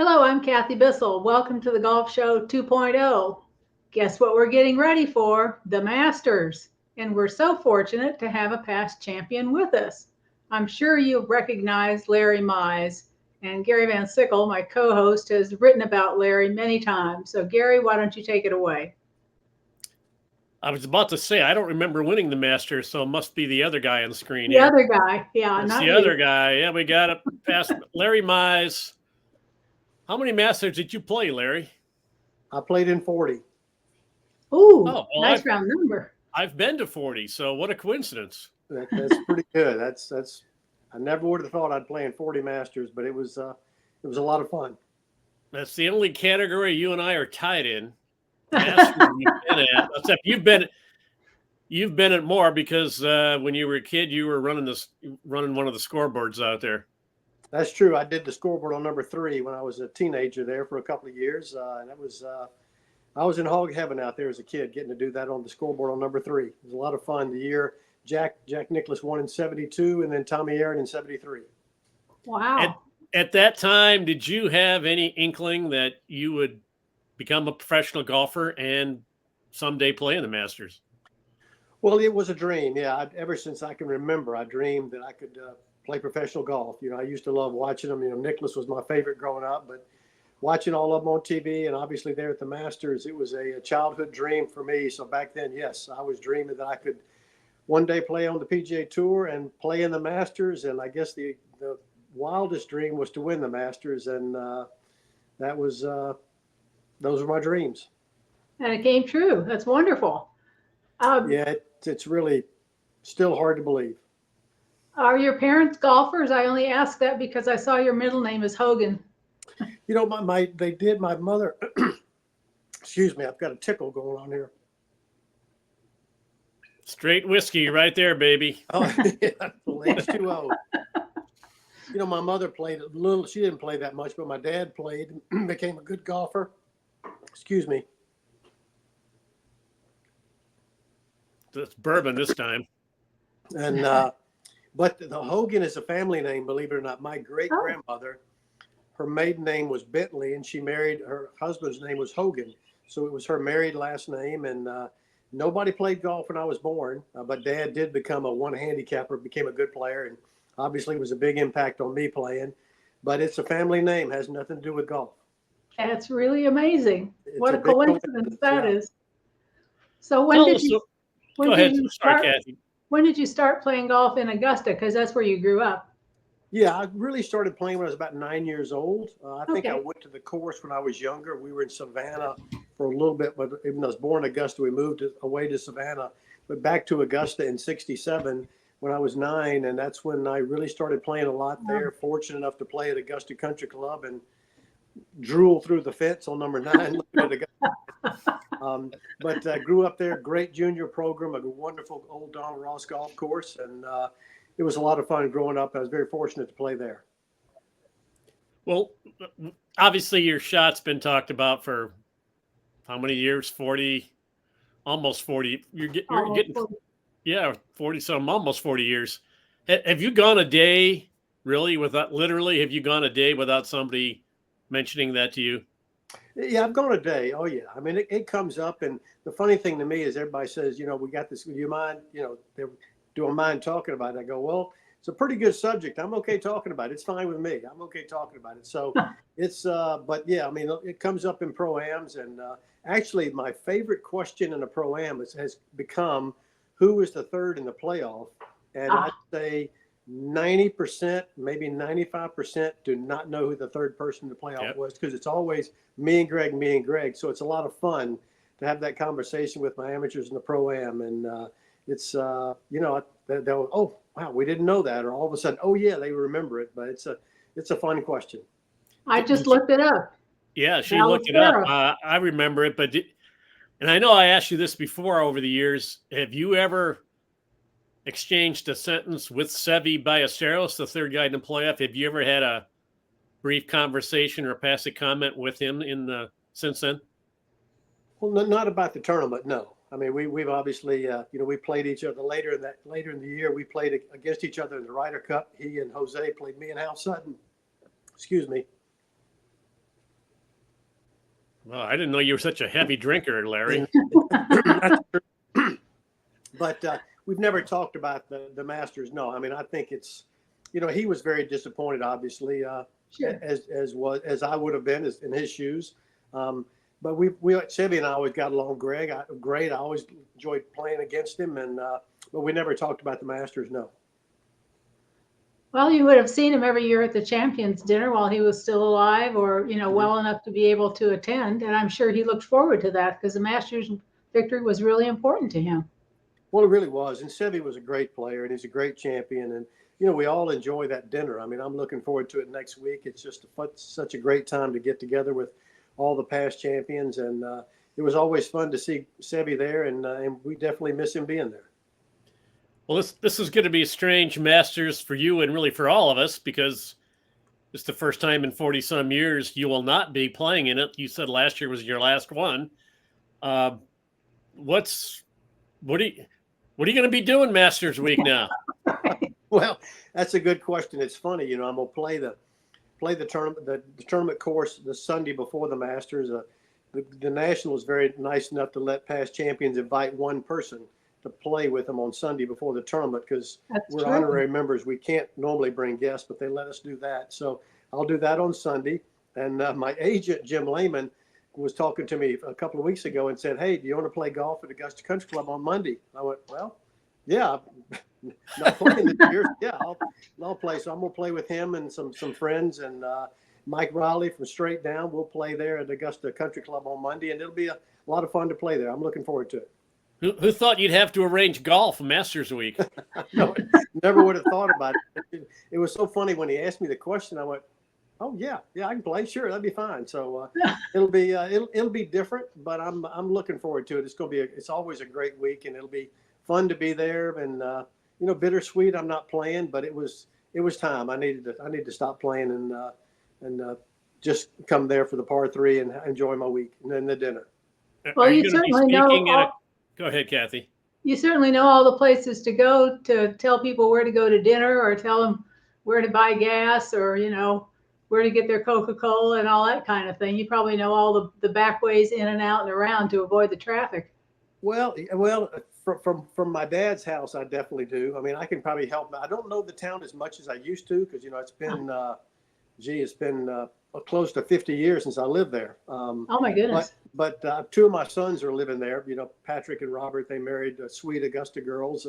Hello, I'm Kathy Bissell. Welcome to the Golf Show 2.0. Guess what we're getting ready for? The Masters. And we're so fortunate to have a past champion with us. I'm sure you recognize Larry Mize. And Gary Van Sickle, my co host, has written about Larry many times. So, Gary, why don't you take it away? I was about to say, I don't remember winning the Masters, so it must be the other guy on the screen The here. other guy. Yeah, It's not the you. other guy. Yeah, we got it past Larry Mize. How many Masters did you play, Larry? I played in 40. Ooh, Oh, well, nice round number. I've been to 40, so what a coincidence. That's pretty good. That's. I never would have thought I'd play in 40 Masters, but it was a lot of fun. That's the only category you and I are tied in. Masters you've been at, except you've been at more because when you were a kid, you were running one of the scoreboards out there. That's true. I did the scoreboard on number 3 when I was a teenager there for a couple of years, and that was I was in hog heaven out there as a kid, getting to do that on the scoreboard on number 3. It was a lot of fun. The year Jack Nicklaus won in '72, and then Tommy Aaron in '73. Wow. At that time, did you have any inkling that you would become a professional golfer and someday play in the Masters? Well, it was a dream. Yeah, ever since I can remember, I dreamed that I could play professional golf. I used to love watching them. Nicklaus was my favorite growing up, but watching all of them on TV and obviously there at the Masters, it was a childhood dream for me. So back then, yes, I was dreaming that I could one day play on the PGA Tour and play in the Masters. And I guess the wildest dream was to win the Masters, and that was those were my dreams. And it came true. That's wonderful. Yeah, it's really still hard to believe. Are your parents golfers? I only ask that because I saw your middle name is Hogan. My mother. Excuse me, I've got a tickle going on here. Straight whiskey right there, baby. Oh, yeah, H2O. My mother played a little. She didn't play that much, but my dad played and became a good golfer. Excuse me. It's bourbon this time. And but the Hogan is a family name, believe it or not. My great grandmother, her maiden name was Bentley, and she married her husband's name was Hogan, so it was her married last name. And nobody played golf when I was born, but Dad did become a one handicapper, became a good player, and obviously was a big impact on me playing. But it's a family name, has nothing to do with golf. That's really amazing. What a big coincidence that is. So Go ahead. Sorry, Kathy. when did you start playing golf in Augusta? Because that's where you grew up. Yeah, I really started playing when I was about 9 years old. I think I Okay. went to the course when I was younger. We were in Savannah for a little bit, but even though I was born in Augusta, we moved away to Savannah, but back to Augusta in '67 when I was 9, and that's when I really started playing a lot there. Fortunate enough to play at Augusta Country Club and drool through the fence on number 9. But grew up there, great junior program, a wonderful old Donald Ross golf course, and it was a lot of fun growing up. I was very fortunate to play there. Well, obviously your shot's been talked about for how many years? 40, almost 40. You're getting, 40. yeah, 40 some, almost 40 years. Have you gone a day really have you gone a day without somebody mentioning that to you? Yeah, I've gone a day. Oh, yeah. I mean, it comes up. And the funny thing to me is everybody says, we got this. Do you mind, do I mind talking about it? I go, well, it's a pretty good subject. I'm okay talking about it. It's fine with me. I'm okay talking about it. So it's, but yeah, I mean, it comes up in pro-ams. And actually, my favorite question in a pro-am has become, who is the third in the playoff? And I'd say 90%, maybe 95% do not know who the third person in the playoff was, because it's always me and Greg. So it's a lot of fun to have that conversation with my amateurs in the pro-am. And it's, they'll, oh, wow, we didn't know that. Or all of a sudden, oh, yeah, they remember it. But it's a fun question. I just looked it up. Yeah, she looked it up. I remember it. And I know I asked you this before over the years. Have you ever exchanged a sentence with Seve Ballesteros, the third guy in the playoff? Have you ever had a brief conversation or pass a comment with him since then? Well, not about the tournament, no. I mean, we've obviously, we played each other later in the year. We played against each other in the Ryder Cup. He and Jose played me and Hal Sutton. Excuse me. Well, I didn't know you were such a heavy drinker, Larry. But we've never talked about the Masters. No, I mean, I think it's, he was very disappointed, obviously, Sure. as I would have been in his shoes. But we Seve and I always got along great. I always enjoyed playing against him, but we never talked about the Masters. No. Well, you would have seen him every year at the Champions Dinner while he was still alive, or well enough to be able to attend. And I'm sure he looked forward to that because the Masters victory was really important to him. Well, it really was. And Seve was a great player, and he's a great champion. And we all enjoy that dinner. I mean, I'm looking forward to it next week. It's just such a great time to get together with all the past champions, and it was always fun to see Seve there, and we definitely miss him being there. Well, this is going to be a strange Masters for you and really for all of us because it's the first time in 40-some years you will not be playing in it. You said last year was your last one. What are you going to be doing Masters week now? Well, that's a good question. It's funny, I'm gonna play the tournament, the tournament course the Sunday before the Masters. The National is very nice enough to let past champions invite one person to play with them on Sunday before the tournament because we're honorary members. We can't normally bring guests, but they let us do that. So I'll do that on Sunday. And my agent, Jim Lehman, was talking to me a couple of weeks ago and said, "Hey, do you want to play golf at Augusta Country Club on Monday?" I went, "Well, yeah, not playing this year. Yeah, I'll play." So I'm going to play with him and some friends, and Mike Riley from Straight Down. We'll play there at Augusta Country Club on Monday, and it'll be a lot of fun to play there. I'm looking forward to it. Who thought you'd have to arrange golf Masters week? No, never would have thought about it. It was so funny when he asked me the question. I went, "Oh yeah, I can play. Sure, that'd be fine." So it'll be different, but I'm looking forward to it. It's always a great week, and it'll be fun to be there. And bittersweet. I'm not playing, but it was time. I needed to stop playing and just come there for the par 3 and enjoy my week and then the dinner. Well, you certainly know. Go ahead, Kathy. You certainly know all the places to go to tell people where to go to dinner or tell them where to buy gas or, where to get their Coca-Cola and all that kind of thing. You probably know all the back ways in and out and around to avoid the traffic. Well, from my dad's house, I definitely do. I mean, I can probably help. I don't know the town as much as I used to because, it's been close to 50 years since I lived there. Oh, my goodness. But 2 of my sons are living there. Patrick and Robert, they married sweet Augusta girls,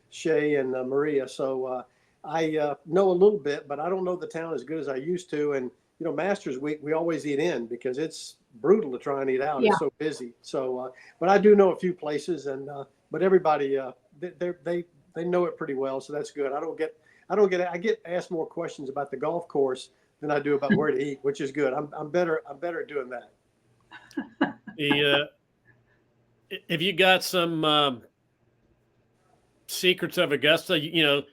Shay and Maria. So I know a little bit, but I don't know the town as good as I used to. And, Masters week, we always eat in because it's brutal to try and eat out. Yeah. It's so busy. So, but I do know a few places, and but everybody, they know it pretty well. So that's good. I get asked more questions about the golf course than I do about where to eat, which is good. I'm better at doing that. If you got some secrets of Augusta, you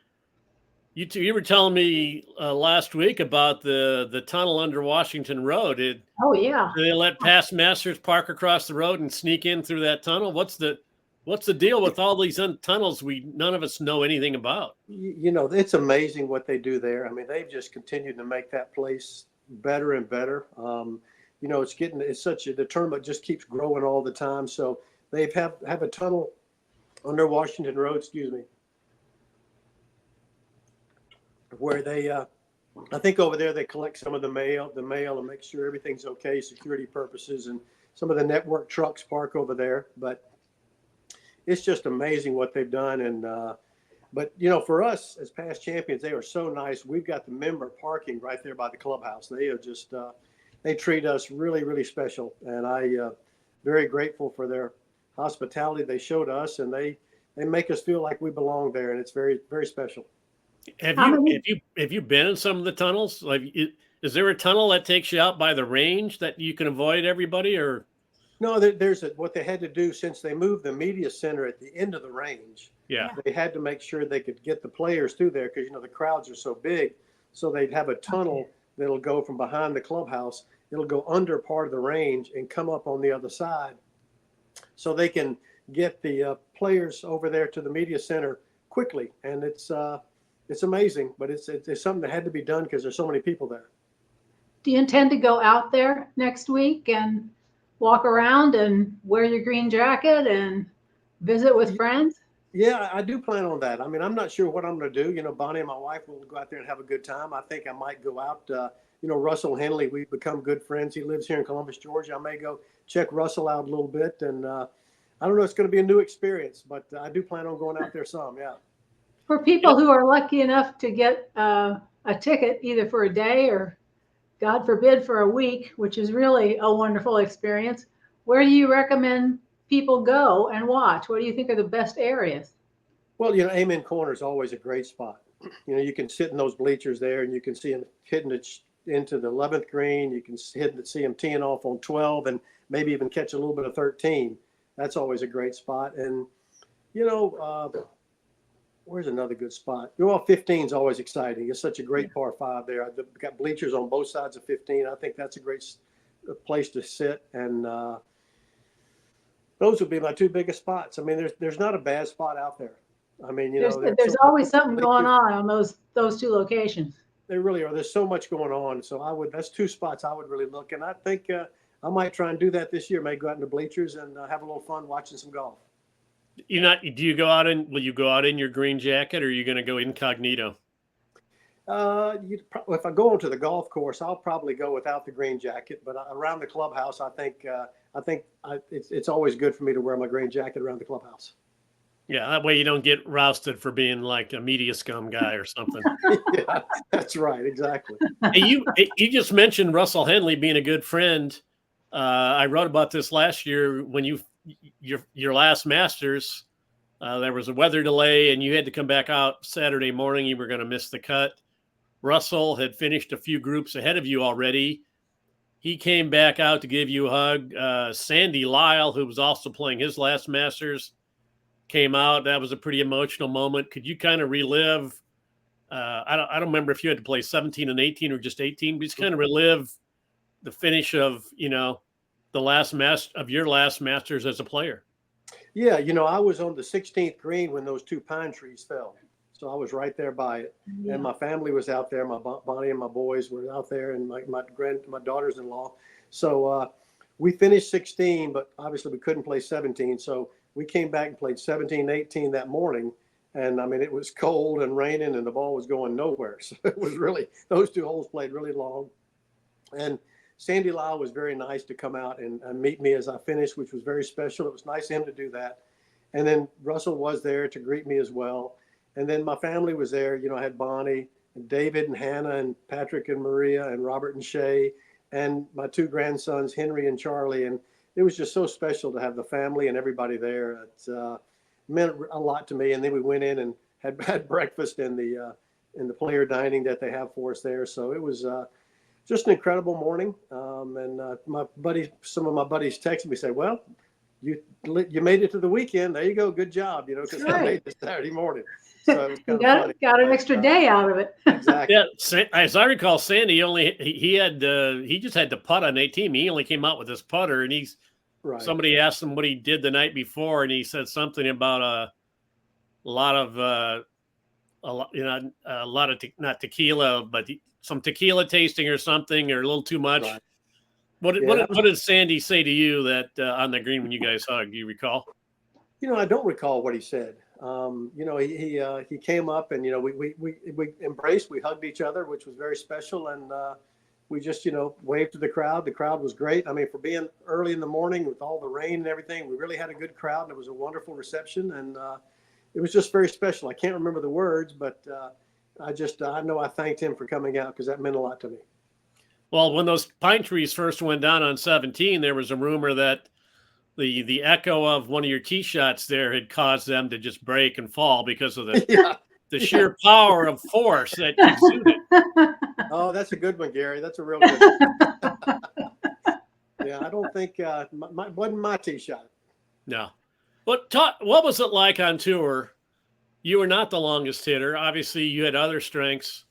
were telling me last week about the tunnel under Washington Road. Oh yeah. Do they let past Masters park across the road and sneak in through that tunnel? What's the deal with all these tunnels none of us know anything about? It's amazing what they do there. I mean, they've just continued to make that place better and better. The tournament just keeps growing all the time. So they have a tunnel under Washington Road, where they, I think over there they collect some of the mail and make sure everything's okay, security purposes, and some of the network trucks park over there. But it's just amazing what they've done. And but for us as past champions, they are so nice. We've got the member parking right there by the clubhouse. They are just they treat us really, really special, and I very grateful for their hospitality they showed us, and they make us feel like we belong there, and it's very, very special. Have you been in some of the tunnels? Like, is there a tunnel that takes you out by the range that you can avoid everybody, or? No, there's what they had to do since they moved the media center at the end of the range. Yeah, they had to make sure they could get the players through there because the crowds are so big. So they'd have a tunnel that'll go from behind the clubhouse. It'll go under part of the range and come up on the other side, so they can get the players over there to the media center quickly. And it's amazing, but it's something that had to be done because there's so many people there. Do you intend to go out there next week and walk around and wear your green jacket and visit with friends? Yeah, I do plan on that. I mean, I'm not sure what I'm going to do. Bonnie and my wife will go out there and have a good time. I think I might go out. Russell Henley, we've become good friends. He lives here in Columbus, Georgia. I may go check Russell out a little bit. And I don't know, it's going to be a new experience, but I do plan on going out there some. Yeah. For people who are lucky enough to get a ticket either for a day or, God forbid, for a week, which is really a wonderful experience, where do you recommend people go and watch? What do you think are the best areas? Well, Amen Corner is always a great spot. You can sit in those bleachers there and you can see them hitting it into the 11th green. You can see them teeing off on 12 and maybe even catch a little bit of 13. That's always a great spot. And, where's another good spot? 15 is always exciting. It's such a great par 5 there. I've got bleachers on both sides of 15. I think that's a great place to sit. And those would be my two biggest spots. I mean, there's not a bad spot out there. I mean, there's always something going on those two locations. They really are. There's so much going on. So that's two spots I would really look. And I think I might try and do that this year. Maybe go out in the bleachers and have a little fun watching some golf. Will you go out in your green jacket, or are you going to go incognito? If I go onto the golf course, I'll probably go without the green jacket. But around the clubhouse, I think it's always good for me to wear my green jacket around the clubhouse. Yeah, that way you don't get rousted for being like a media scum guy or something. Yeah, that's right. Exactly. Hey, you just mentioned Russell Henley being a good friend. I wrote about this last year when your last Masters. There was a weather delay and you had to come back out Saturday morning. You were going to miss the cut. Russell had finished a few groups ahead of you already. He came back out to give you a hug. Sandy Lyle, who was also playing his last Masters, came out. That was a pretty emotional moment. Could you kind of relive? I don't remember if you had to play 17 and 18 or just 18, but just kind of relive the finish of the last your last Masters as a player. Yeah, I was on the 16th green when those two pine trees fell, so I was right there by it, and my family was out there. My Bonnie and my boys were out there, and my daughters-in-law. So we finished 16, but obviously we couldn't play 17. So we came back and played 17, 18 that morning. And I mean, it was cold and raining and the ball was going nowhere. So it was those two holes played really long. And Sandy Lyle was very nice to come out and meet me as I finished, which was very special. It was nice of him to do that. And then Russell was there to greet me as well. And then my family was there. I had Bonnie and David and Hannah and Patrick and Maria and Robert and Shay and my two grandsons, Henry and Charlie. And it was just so special to have the family and everybody there. It meant a lot to me. And then we went in and had breakfast in the player dining that they have for us there. So it was just an incredible morning. And some of my buddies texted me, say, "Well, you made it to the weekend. There you go. Good job." Because I made it Saturday morning. So it was got an extra day out of it. Exactly. Yeah, as I recall, Sandy he just had to putt on 18. He only came out with his putter, and somebody asked him what he did the night before, and he said something about a lot of not tequila, but some tequila tasting or something, or a little too much. Right. What did Sandy say to you that on the green when you guys hugged? Do you recall? I don't recall what he said. He came up and we embraced, we hugged each other, which was very special, and we just waved to the crowd. The crowd was great. I mean, for being early in the morning with all the rain and everything, we really had a good crowd, and it was a wonderful reception, and it was just very special. I can't remember the words, but I know I thanked him for coming out because that meant a lot to me. Well, when those pine trees first went down on 17, there was a rumor that the echo of one of your tee shots there had caused them to just break and fall because of the sheer power of force that exuded. Oh, that's a good one, Gary. That's a real good one. Yeah, I don't think wasn't my tee shot. No. What was it like on tour? You were not the longest hitter. Obviously, you had other strengths.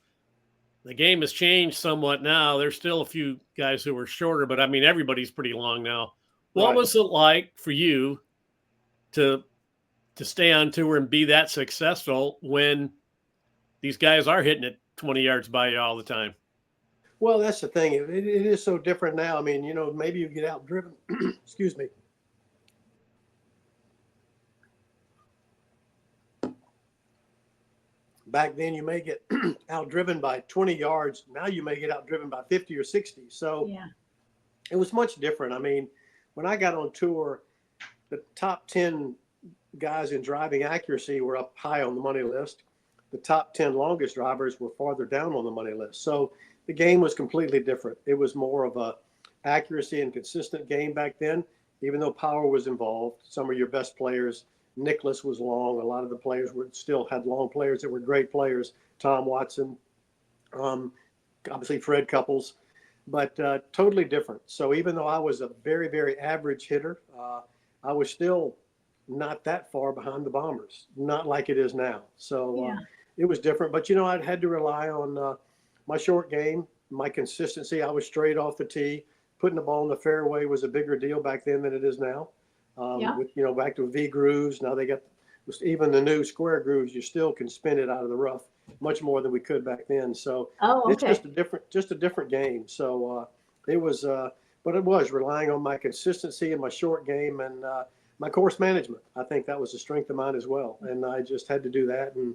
The game has changed somewhat now. There's still a few guys who were shorter, but I mean, everybody's pretty long now. What was it like for you to stay on tour and be that successful when these guys are hitting it 20 yards by you all the time? Well, that's the thing. It is so different now. I mean, maybe you get out driven. Excuse me. Back then, you may get outdriven by 20 yards. Now you may get outdriven by 50 or 60. So Yeah. it was much different. I mean, when I got on tour, the top 10 guys in driving accuracy were up high on the money list. The top 10 longest drivers were farther down on the money list. So the game was completely different. It was more of a accuracy and consistent game back then, even though power was involved. Some of your best players, Nicholas was long. A lot of the players still had long players that were great players. Tom Watson, obviously Fred Couples, but totally different. So even though I was a very, very average hitter, I was still not that far behind the Bombers, not like it is now. So it was different. But, I had to rely on my short game, my consistency. I was straight off the tee. Putting the ball in the fairway was a bigger deal back then than it is now. With, back to V grooves. Now they got even the new square grooves. You still can spin it out of the rough much more than we could back then. So it's just a different game. So it was, but it was relying on my consistency and my short game and my course management. I think that was a strength of mine as well. And I just had to do that. And,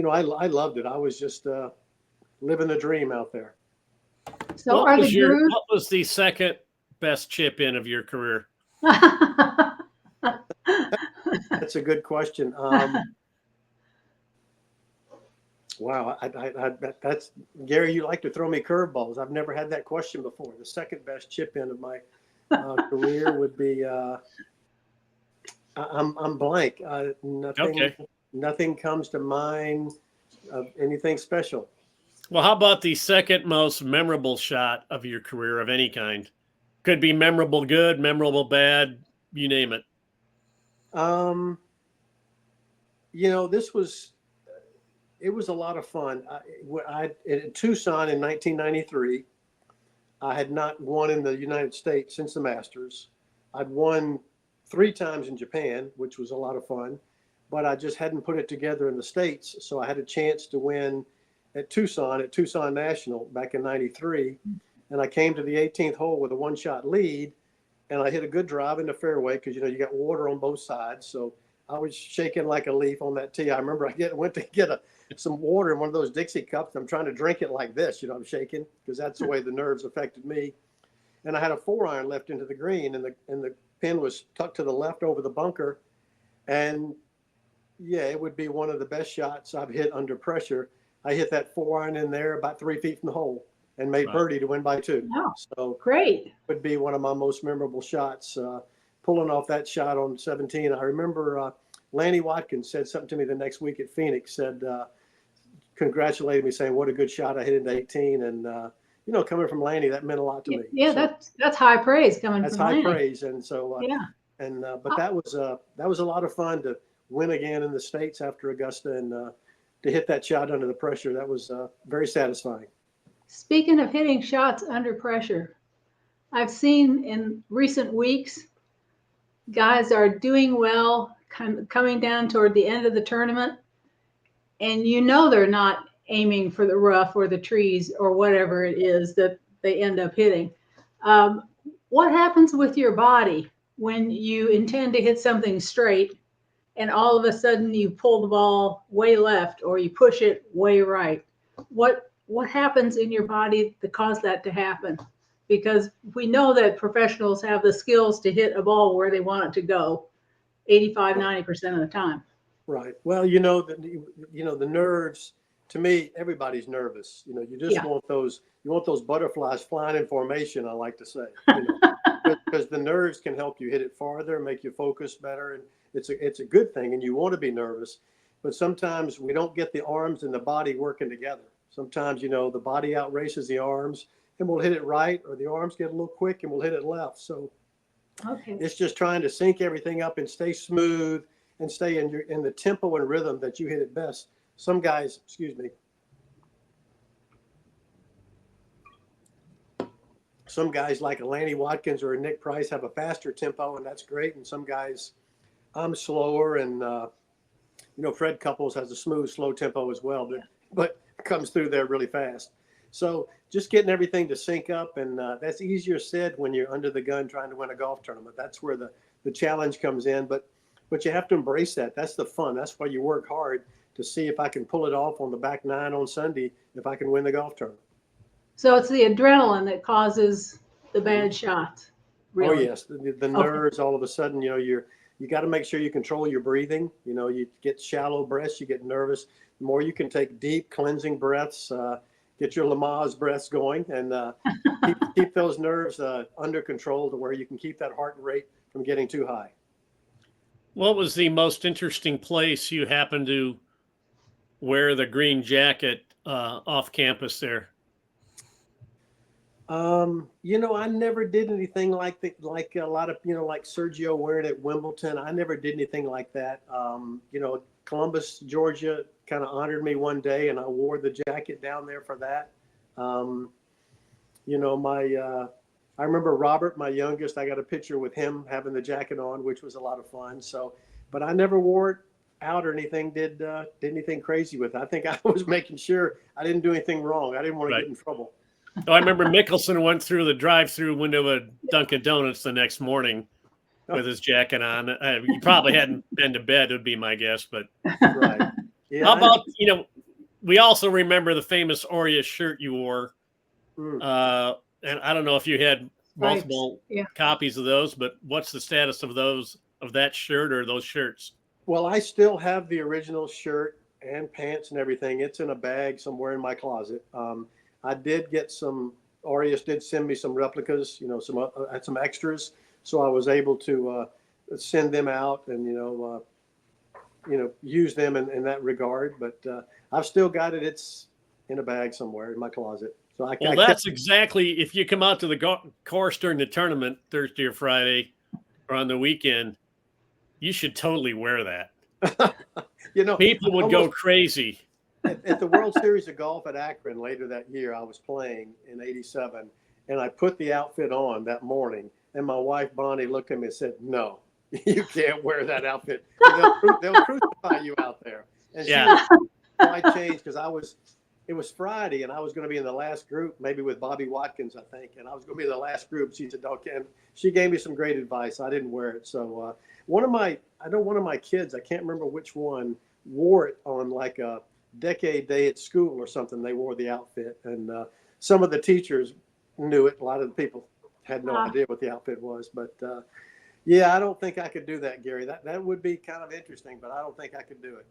I loved it. I was just living the dream out there. So what was the second best chip in of your career? That's a good question. Wow, that's Gary. You like to throw me curveballs. I've never had that question before. The second best chip in of my career would be. I'm blank. Nothing comes to mind of anything special. Well, how about the second most memorable shot of your career of any kind? Could be memorable good, memorable bad, you name it. It was a lot of fun. In Tucson in 1993, I had not won in the United States since the Masters. I'd won 3 times in Japan, which was a lot of fun, but I just hadn't put it together in the States. So I had a chance to win at Tucson National back in 93. And I came to the 18th hole with a 1-shot lead, and I hit a good drive in the fairway because, you got water on both sides. So I was shaking like a leaf on that tee. I remember I went to get some water in one of those Dixie cups. I'm trying to drink it like this, I'm shaking because that's the way the nerves affected me. And I had a 4-iron left into the green, and the pin was tucked to the left over the bunker. And it would be one of the best shots I've hit under pressure. I hit that 4-iron in there about 3 feet from the hole and made birdie to win by 2. Wow. So great. It would be one of my most memorable shots. Pulling off that shot on 17. I remember Lanny Watkins said something to me the next week at Phoenix, said, congratulated me, saying what a good shot I hit into 18. And, coming from Lanny, that meant a lot to me. Yeah, so that's high praise coming from Lanny. That's high praise. And so, but that was a lot of fun to win again in the States after Augusta and to hit that shot under the pressure. That was very satisfying. Speaking of hitting shots under pressure, I've seen in recent weeks, guys are doing well, coming down toward the end of the tournament, and they're not aiming for the rough or the trees or whatever it is that they end up hitting. What happens with your body when you intend to hit something straight and all of a sudden you pull the ball way left or you push it way right? What happens in your body that caused that to happen? Because we know that professionals have the skills to hit a ball where they want it to go 85, 90% of the time. Right. Well, the nerves, to me, everybody's nervous. You just want those butterflies flying in formation, I like to say, because the nerves can help you hit it farther, make you focus better. And it's a good thing. And you want to be nervous, but sometimes we don't get the arms and the body working together. Sometimes, the body outraces the arms and we'll hit it right, or the arms get a little quick and we'll hit it left. So it's just trying to sync everything up and stay smooth and stay in the tempo and rhythm that you hit it best. Some guys, some guys like a Lanny Watkins or a Nick Price have a faster tempo, and that's great. And some guys, I'm slower, and Fred Couples has a smooth, slow tempo as well, but comes through there really fast. So just getting everything to sync up, and that's easier said when you're under the gun trying to win a golf tournament. That's where the challenge comes in, but you have to embrace that. That's the fun. That's why you work hard to see if I can pull it off on the back nine on Sunday, if I can win the golf tournament. So it's the adrenaline that causes the bad shots. Really? Oh yes, the nerves. All of a sudden, you got to make sure you control your breathing. You get shallow breaths, you get nervous. The more you can take deep cleansing breaths, get your Lamaze breaths going, and keep those nerves under control to where you can keep that heart rate from getting too high. What was the most interesting place you happened to wear the green jacket off campus there? I never did anything like a lot of, like Sergio wearing at Wimbledon. I never did anything like that. Columbus, Georgia kind of honored me one day, and I wore the jacket down there for that. I remember Robert, my youngest, I got a picture with him having the jacket on, which was a lot of fun. So, but I never wore it out or anything, did anything crazy with it. I think I was making sure I didn't do anything wrong. I didn't want to get in trouble. Oh, I remember Mickelson went through the drive-through window of Dunkin' Donuts the next morning with his jacket on. He probably hadn't been to bed, would be my guess. But right. Yeah, how about, we also remember the famous Aureus shirt you wore. And I don't know if you had multiple copies of those, but what's the status of that shirt or those shirts? Well, I still have the original shirt and pants and everything. It's in a bag somewhere in my closet. I did get Aureus did send me some replicas, some extras. So I was able to send them out and, use them in that regard. But I've still got it. It's in a bag somewhere in my closet. So that's exactly, if you come out to the course during the tournament, Thursday or Friday or on the weekend, you should totally wear that. People would go crazy. At the World Series of Golf at Akron later that year, I was playing in '87, and I put the outfit on that morning. And my wife, Bonnie, looked at me and said, "No, you can't wear that outfit. They'll crucify you out there." And I changed because it was Friday, and I was going to be in the last group, maybe with Bobby Watkins, I think. And I was going to be in the last group. She said, "Okay." And she gave me some great advice. I didn't wear it. So one of my kids, I can't remember which one, wore it on like a decade day at school or something. They wore the outfit, and some of the teachers knew it. A lot of the people had no idea what the outfit was, but I don't think I could do that, Gary. That would be kind of interesting, but I don't think I could do it.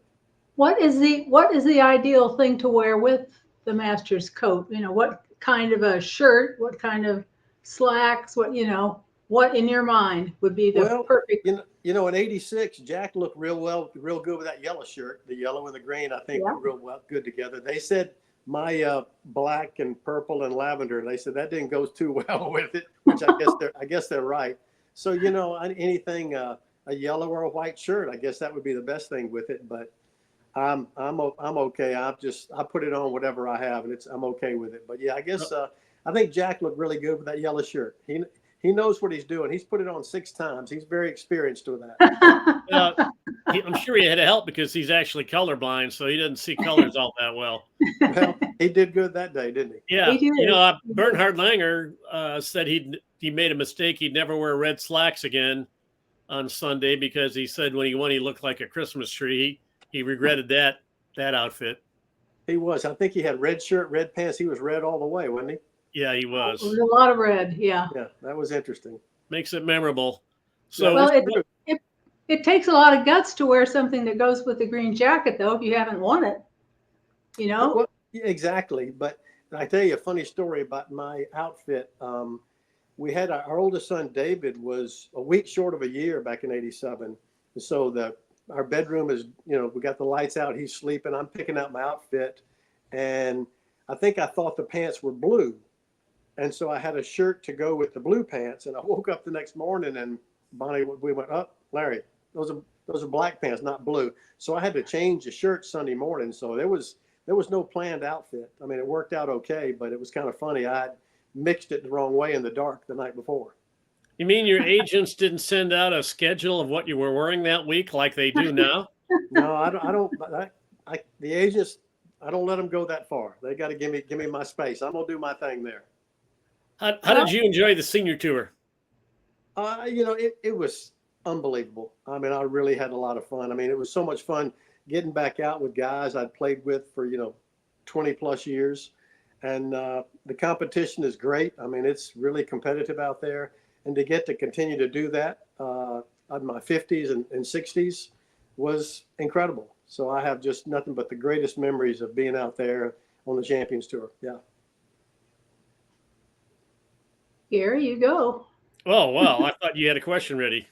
What is the ideal thing to wear with the Masters coat? What kind of a shirt, what kind of slacks, what in your mind would be the perfect? In '86, Jack looked real good with that yellow shirt. The yellow and the green, I think, were real good together. They said my black and purple and lavender, they said that didn't go too well with it, which I guess they're right. So anything a yellow or a white shirt, I guess that would be the best thing with it. But I'm okay. I put it on whatever I have, and I'm okay with it. But I guess I think Jack looked really good with that yellow shirt. He knows what he's doing. He's put it on 6 times. He's very experienced with that. I'm sure he had help because he's actually colorblind, so he doesn't see colors all that well. Well, he did good that day, didn't he? Yeah. Bernhard Langer said he made a mistake. He'd never wear red slacks again on Sunday because he said when he won, he looked like a Christmas tree. He regretted that outfit. He was. I think he had red shirt, red pants. He was red all the way, wasn't he? Yeah, he was. It was a lot of red. Yeah. Yeah, that was interesting. Makes it memorable. So it takes a lot of guts to wear something that goes with the green jacket, though, if you haven't won it. Well, exactly. But I tell you a funny story about my outfit. We had our oldest son, David, was a week short of a year back in '87. And so our bedroom is, we got the lights out. He's sleeping. I'm picking out my outfit. And I think I thought the pants were blue. And so I had a shirt to go with the blue pants. And I woke up the next morning and Bonnie, we went, Larry, those are black pants, not blue. So I had to change the shirt Sunday morning. So there was no planned outfit. I mean, it worked out okay, but it was kind of funny. I mixed it the wrong way in the dark the night before. You mean your agents didn't send out a schedule of what you were wearing that week like they do now? No, I don't. The agents, I don't let them go that far. They got to give me my space. I'm gonna do my thing there. How did you enjoy the senior tour? It was unbelievable. I mean, I really had a lot of fun. I mean, it was so much fun getting back out with guys I'd played with for 20 plus years, and the competition is great. I mean, it's really competitive out there, and to get to continue to do that in my 50s and 60s was incredible. So I have just nothing but the greatest memories of being out there on the Champions Tour. Yeah. Gary, you go. Oh, wow. I thought you had a question ready.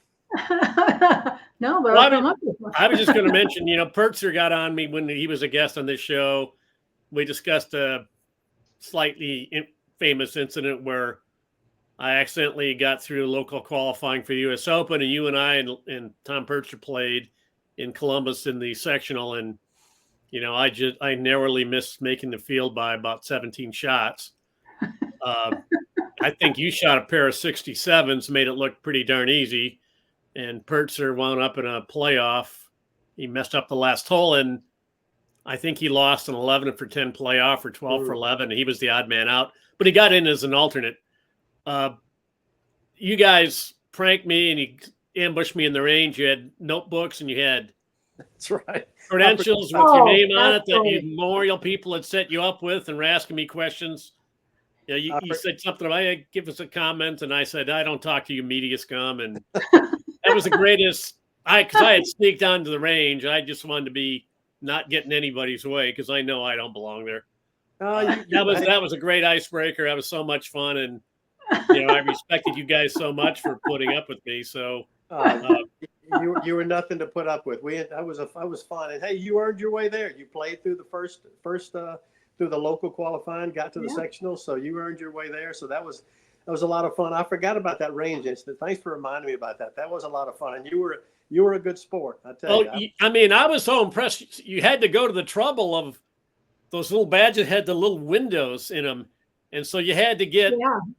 No, but I'll come up with one. I was just going to mention, Pertzer got on me when he was a guest on this show. We discussed a slightly famous incident where I accidentally got through local qualifying for the U.S. Open, and you and I and Tom Pertzer played in Columbus in the sectional, and I narrowly missed making the field by about 17 shots. I think you shot a pair of 67s, made it look pretty darn easy, and Pertzer wound up in a playoff. He messed up the last hole, and I think he lost an 11 for 10 playoff or 12 for 11. And he was the odd man out, but he got in as an alternate. You guys pranked me and you ambushed me in the range. You had notebooks and you had That's right. credentials with your name on it that you memorial people had set you up with and were asking me questions. You said something about, hey, give us a comment. And I said, I don't talk to you, media scum. And that was the greatest. Because I had sneaked onto the range. I just wanted to be not getting anybody's way because I know I don't belong there. That was a great icebreaker. That was so much fun. And, I respected you guys so much for putting up with me. So you were nothing to put up with. I was fun. And hey, you earned your way there. You played through the first through the local qualifying, got to the sectional, so you earned your way there. So that was a lot of fun. I forgot about that range incident. Thanks for reminding me about that. That was a lot of fun, and you were a good sport. I tell you. I was so impressed. You had to go to the trouble of those little badges had the little windows in them, and so you had to get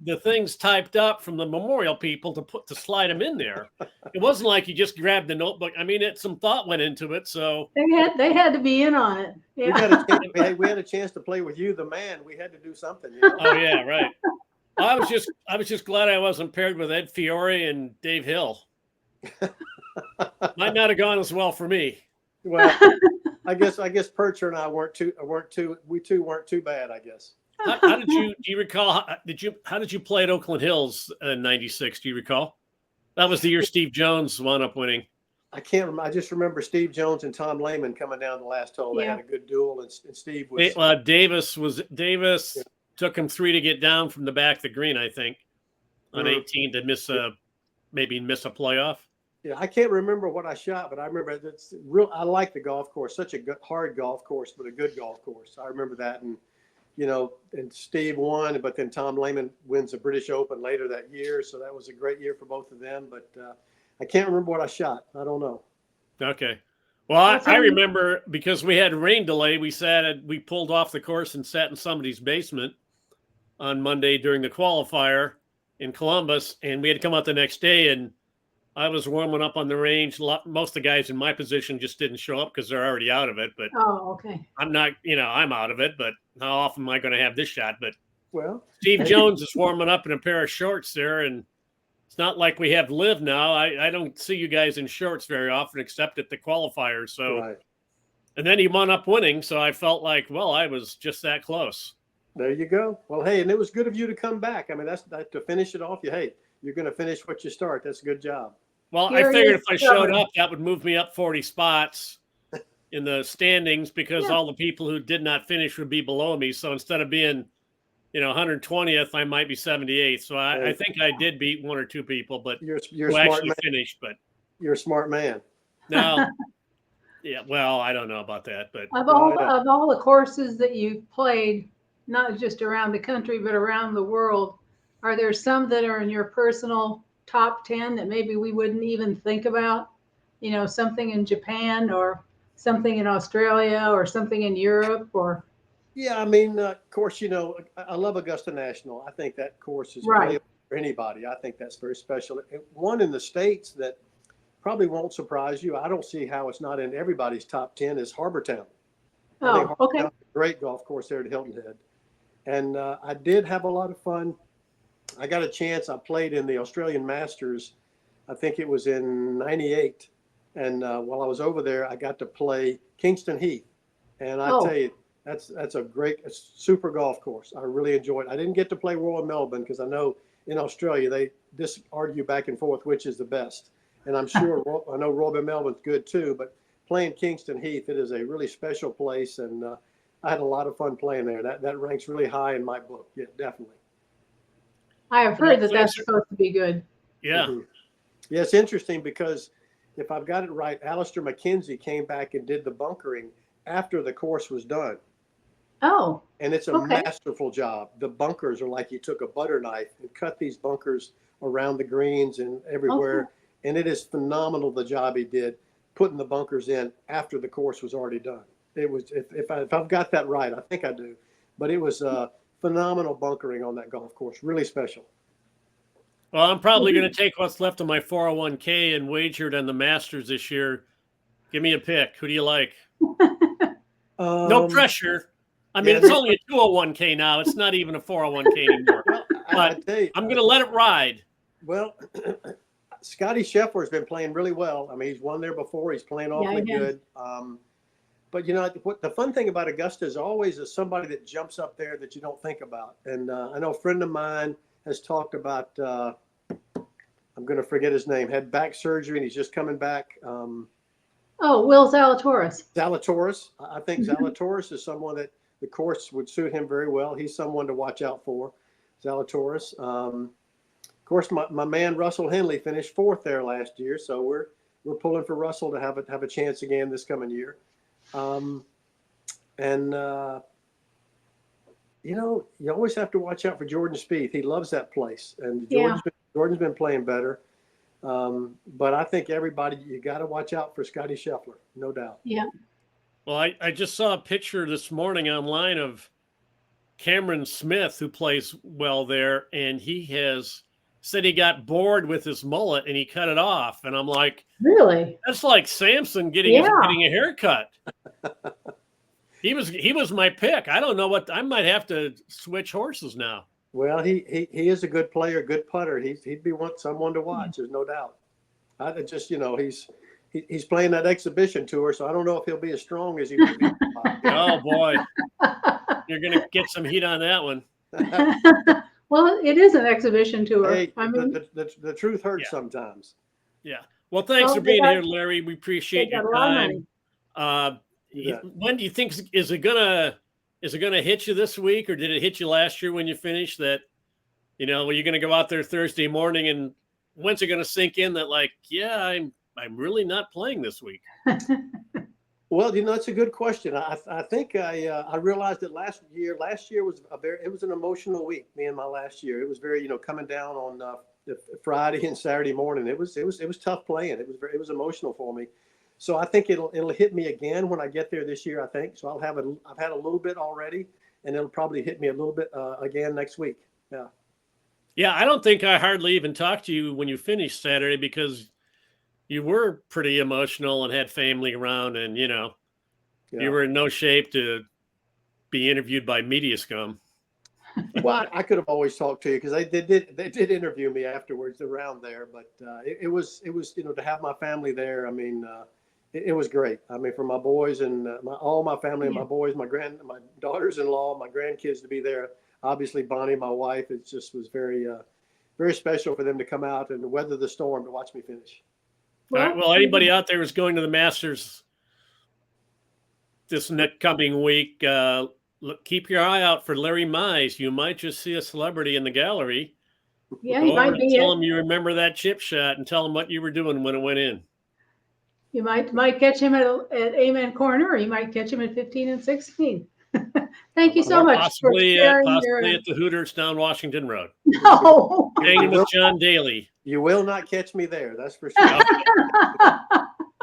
the things typed up from the memorial people to slide them in there. It wasn't like you just grabbed the notebook. I mean, some thought went into it. So they had to be in on it. Yeah. We had a chance to play with you, the man. We had to do something. Oh yeah, right. I was just glad I wasn't paired with Ed Fiore and Dave Hill. Might not have gone as well for me. Well, I guess Pertzer and I weren't too bad, I guess. How did do you recall, how did you play at Oakland Hills in 96? Do you recall? That was the year Steve Jones wound up winning. I can't remember. I just remember Steve Jones and Tom Lehman coming down the last hole. They had a good duel, and Steve was. Davis took him 3 to get down from the back of the green, I think, on 18 to miss a playoff. Yeah, I can't remember what I shot, but I remember that's real. I like the golf course, such a good, hard golf course, but a good golf course. I remember that, and and Steve won, but then Tom Lehman wins the British Open later that year, so that was a great year for both of them. But I can't remember what I shot. I don't know. Okay. Well, I remember because we had rain delay. We pulled off the course and sat in somebody's basement on Monday during the qualifier in Columbus, and we had to come out the next day, and I was warming up on the range. Most of the guys in my position just didn't show up because they're already out of it. But I'm not, I'm out of it. But how often am I going to have this shot? But Steve Jones is warming up in a pair of shorts there, and it's not like we have Liv now. I don't see you guys in shorts very often, except at the qualifiers. So, and then he wound up winning. So I felt like, well, I was just that close. There you go. Well, hey, and it was good of you to come back. I mean, that's to finish it off. You're going to finish what you start. That's a good job. Well, I figured if I showed up, that would move me up 40 spots in the standings because all the people who did not finish would be below me. So instead of being, 120th, I might be 78th. So I think I did beat 1 or 2 people, but you're who actually finished. But you're a smart man. No, well, I don't know about that, but of all the courses that you've played, not just around the country but around the world, are there some that are in your personal top 10 that maybe we wouldn't even think about? Something in Japan or something in Australia or something in Europe or. Yeah, I mean, of course, I love Augusta National. I think that course is playable for anybody. I think that's very special. One in the States that probably won't surprise you. I don't see how it's not in everybody's top 10 is Harbortown. Oh, okay. great golf course there at Hilton Head. And I did have a lot of fun. I got a chance. I played in the Australian Masters. I think it was in '98. And while I was over there, I got to play Kingston Heath. And I tell you, that's a super golf course. I really enjoyed it. I didn't get to play Royal Melbourne because I know in Australia they just argue back and forth which is the best. And I'm sure I know Royal Melbourne's good too. But playing Kingston Heath, it is a really special place, and I had a lot of fun playing there. That ranks really high in my book. Yeah, definitely. I have heard that that's supposed to be good. Yeah. Mm-hmm. Yeah, it's interesting because if I've got it right, Alistair McKenzie came back and did the bunkering after the course was done. Oh. And it's a masterful job. The bunkers are like you took a butter knife and cut these bunkers around the greens and everywhere. Okay. And it is phenomenal the job he did putting the bunkers in after the course was already done. It was, if I've got that right, I think I do. But it was phenomenal bunkering on that golf course. Really special. Well, I'm probably going to take what's left of my 401k and wager it on the Masters this year. Give me a pick. Who do you like? No pressure. I mean, it's only a 201k now. It's not even a 401k anymore. Well, but I'm going to let it ride. Well, Scotty Scheffler's been playing really well. I mean, he's won there before. He's playing awfully good. But, you know, what the fun thing about Augusta is always somebody that jumps up there that you don't think about. And I know a friend of mine has talked about, I'm going to forget his name, had back surgery and he's just coming back. Will Zalatoris. Zalatoris. I think Zalatoris is someone that the course would suit him very well. He's someone to watch out for, Zalatoris. Of course, my man Russell Henley finished 4th there last year, so we're pulling for Russell to have a chance again this coming year. You know, you always have to watch out for Jordan Spieth. He loves that place, and Jordan's been playing better. But I think everybody, you got to watch out for Scotty Scheffler, no doubt. Yeah. Well, I just saw a picture this morning online of Cameron Smith, who plays well there, and he has said he got bored with his mullet and he cut it off. And I'm like, really? That's like Samson getting a haircut. He was my pick. I don't know what I might have to switch horses now. Well, he is a good player, good putter. He'd be someone to watch. There's no doubt. I just, you know, he's playing that exhibition tour, so I don't know if he'll be as strong as he would be. Oh boy, you're gonna get some heat on that one. Well, it is an exhibition tour. Hey, I mean, the truth hurts sometimes. Yeah. Well, thanks for being here, Larry. We appreciate your time. When do you think is it gonna hit you this week, or did it hit you last year when you finished that? You know, you're gonna go out there Thursday morning, and when's it gonna sink in that, like, yeah, I'm really not playing this week? Well, you know, that's a good question. I think I realized that last year was it was an emotional week. Me and my last year, it was very, you know, coming down on the Friday and Saturday morning. It was tough playing. It was emotional for me. So I think it'll hit me again when I get there this year, I think. So I've had a little bit already, and it'll probably hit me a little bit again next week. Yeah. Yeah, I don't think I hardly even talked to you when you finished Saturday because you were pretty emotional and had family around, and, you know, you were in no shape to be interviewed by media scum. Well, I could have always talked to you because they did interview me afterwards around there, but it was, you know, to have my family there. I mean, it was great. I mean, for my boys and all my family and my boys, my daughters-in-law, my grandkids to be there. Obviously, Bonnie, my wife, it just was very, very special for them to come out and weather the storm to watch me finish. All right. Well, anybody out there who's going to the Masters this next coming week, keep your eye out for Larry Mize. You might just see a celebrity in the gallery. Yeah, you might be. Tell him you remember that chip shot and tell him what you were doing when it went in. You might catch him at Amen Corner, or you might catch him at 15 and 16. Thank you so much. Possibly at the Hooters down Washington Road. No. Hanging with John Daly. You will not catch me there. That's for sure.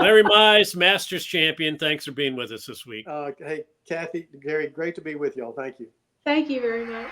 Larry Mize, Masters champion. Thanks for being with us this week. Hey, Kathy, Gary, great to be with y'all. Thank you. Thank you very much.